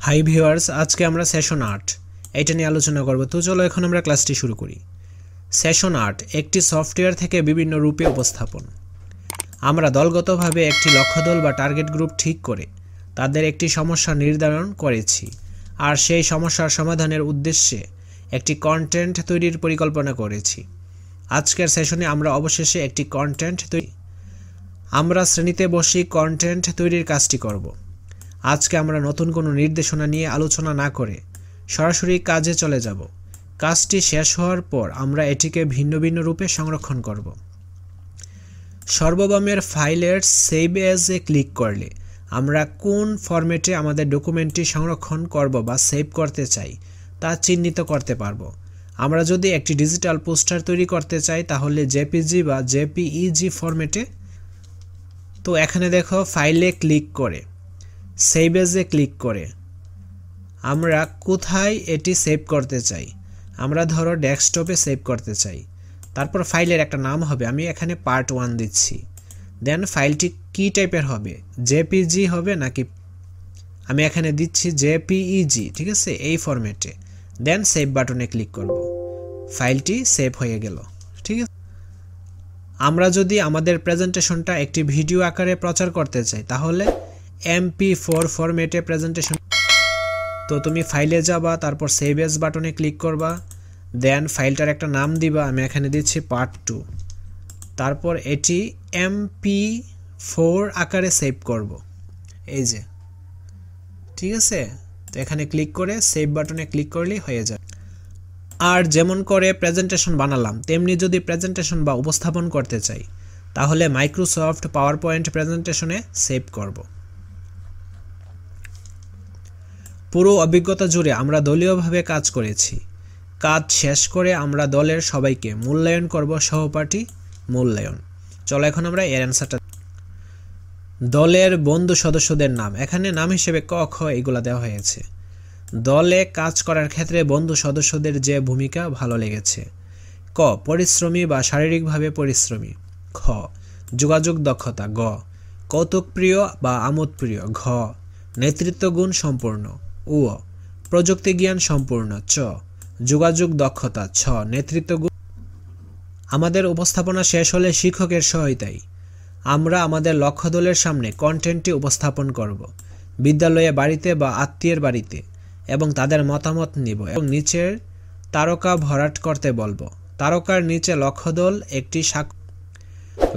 Hi viewers, আজকে আমরা session 8 এটা নিয়ে আলোচনা করব। তো চলো এখন আমরা ক্লাসটি শুরু করি। সেশন 8 একটি সফটওয়্যার থেকে বিভিন্ন রূপে উপস্থাপন। আমরা দলগতভাবে একটি লক্ষ্য দল বা টার্গেট গ্রুপ ঠিক করে তাদের একটি সমস্যা নির্ধারণ করেছি, আর সেই সমস্যার সমাধানের উদ্দেশ্যে একটি কন্টেন্ট তৈরির পরিকল্পনা করেছি। আজকের সেশনে আমরা অবশেষে একটি কন্টেন্ট তৈরি আমরা শ্রেণীতে বসে কন্টেন্ট তৈরির কাজটি করব। আজকে আমরা নতুন কোনো নির্দেশনা নিয়ে আলোচনা না করে সরাসরি কাজে চলে যাব। কাজটি শেষ হওয়ার পর আমরা এটিকে ভিন্ন ভিন্ন রূপে সংরক্ষণ করব। সর্ববামের ফাইলের সেভ এজে ক্লিক করলে আমরা কোন ফরম্যাটে আমাদের ডকুমেন্টটি সংরক্ষণ করব বা সেভ করতে চাই তা চিহ্নিত করতে পারব। আমরা যদি একটি ডিজিটাল পোস্টার তৈরি করতে চাই তাহলে জেপিজি বা জেপিইজি ফরম্যাটে। তো এখানে দেখো, ফাইলে ক্লিক করে সেভ এজে ক্লিক করে আমরা কোথায় এটি সেভ করতে চাই। আমরা ধরো ডেস্কটপে সেভ করতে চাই। তারপর ফাইলের একটা নাম হবে, আমি এখানে পার্ট 1 দিচ্ছি। দেন ফাইলটি কি টাইপের হবে, জেপিজি হবে নাকি, আমি এখানে দিচ্ছি জেপিইজি, ঠিক আছে, এই ফরম্যাটে। দেন সেভ বাটনে ক্লিক করব, ফাইলটি সেভ হয়ে গেল। ঠিক আছে, আমরা যদি আমাদের প্রেজেন্টেশনটা একটি ভিডিও আকারে প্রচার করতে চাই তাহলে MP4 ফরম্যাটে প্রেজেন্টেশন। তো তুমি ফাইলে যাবা, তারপর সেভ এজ বাটনে ক্লিক করবা, দেন ফাইলটার একটা নাম দিবা, আমি এখানে দিচ্ছি পার্ট 2। তারপর এটি MP4 আকারে সেভ করব, এই যে, ঠিক আছে। তো এখানে ক্লিক করে সেভ বাটনে ক্লিক করলেই হয়ে যাবে। আর যেমন করে প্রেজেন্টেশন বানালাম তেমনি যদি প্রেজেন্টেশন বা উপস্থাপন করতে চাই তাহলে মাইক্রোসফট পাওয়ার পয়েন্ট প্রেজেন্টেশনে সেভ করব। পুরো অভিজ্ঞতা জুড়ে আমরা দলীয়ভাবে কাজ করেছি। কাজ শেষ করে আমরা দলের সবাইকে মূল্যায়ন করব, সহপাঠী মূল্যায়ন। চলো এখন আমরা এর অ্যান্সারটা। দলের বন্ধু সদস্যদের নাম, এখানে নাম হিসেবে ক, খ এগুলা দেওয়া হয়েছে। দলে কাজ করার ক্ষেত্রে বন্ধু সদস্যদের যে ভূমিকা ভালো লেগেছে। ক, পরিশ্রমী বা শারীরিকভাবে পরিশ্রমী। খ, যোগাযোগ দক্ষতা। গ, কৌতুকপ্রিয় বা আমোদপ্রিয়। ঘ, নেতৃত্ব গুণ সম্পূর্ণ। উ, প্রযুক্তি জ্ঞান সম্পূর্ণ। চ, যোগাযোগ দক্ষতা। ছ, নেতৃত্ব গুণ। আমাদের উপস্থাপনা শেষ হলে শিক্ষকের সহায়তায় আমরা আমাদের লক্ষ্য দলের সামনে কন্টেন্টটি উপস্থাপন করব। বিদ্যালয়ে, বাড়িতে বা আত্মীয়ের বাড়িতে, এবং তাদের মতামত নিব এবং নিচের তারকা ভরাট করতে বলবো। তারকার নিচে লক্ষ্য দল একটি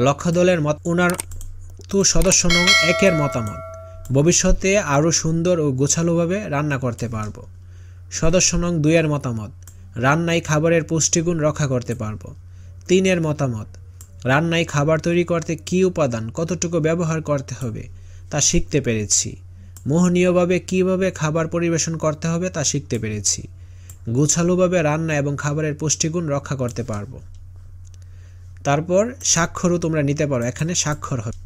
লক্ষ্য দলের উনার সদস্য নং 1 মতামত, ভবিষ্যতে আরও সুন্দর ও গোছালোভাবে রান্না করতে পারবো। সদস্য নং 2 মতামত, রান্নায় খাবারের পুষ্টিগুণ রক্ষা করতে পারবো। 3 মতামত, রান্নায় খাবার তৈরি করতে কী উপাদান কতটুকু ব্যবহার করতে হবে তা শিখতে পেরেছি। মোহনীয়ভাবে কীভাবে খাবার পরিবেশন করতে হবে তা শিখতে পেরেছি। গোছালোভাবে রান্না এবং খাবারের পুষ্টিগুণ রক্ষা করতে পারবো। তারপর স্বাক্ষরও তোমরা নিতে পারো, এখানে স্বাক্ষর হবে।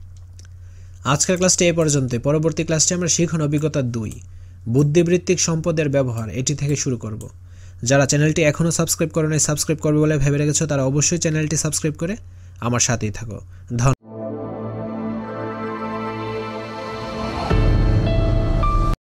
আজকের ক্লাসটি এ পর্যন্তই। পরবর্তী ক্লাসটি আমরা শিখন অভিজ্ঞতা 2 বুদ্ধিবৃত্তিক সম্পদের ব্যবহার এটি থেকে শুরু করব। যারা চ্যানেলটি এখনও সাবস্ক্রাইব করো নাই, সাবস্ক্রাইব করবে বলে ভেবে রেখেছো তারা অবশ্যই চ্যানেলটি সাবস্ক্রাইব করে আমার সাথেই থাকো। ধন্যবাদ।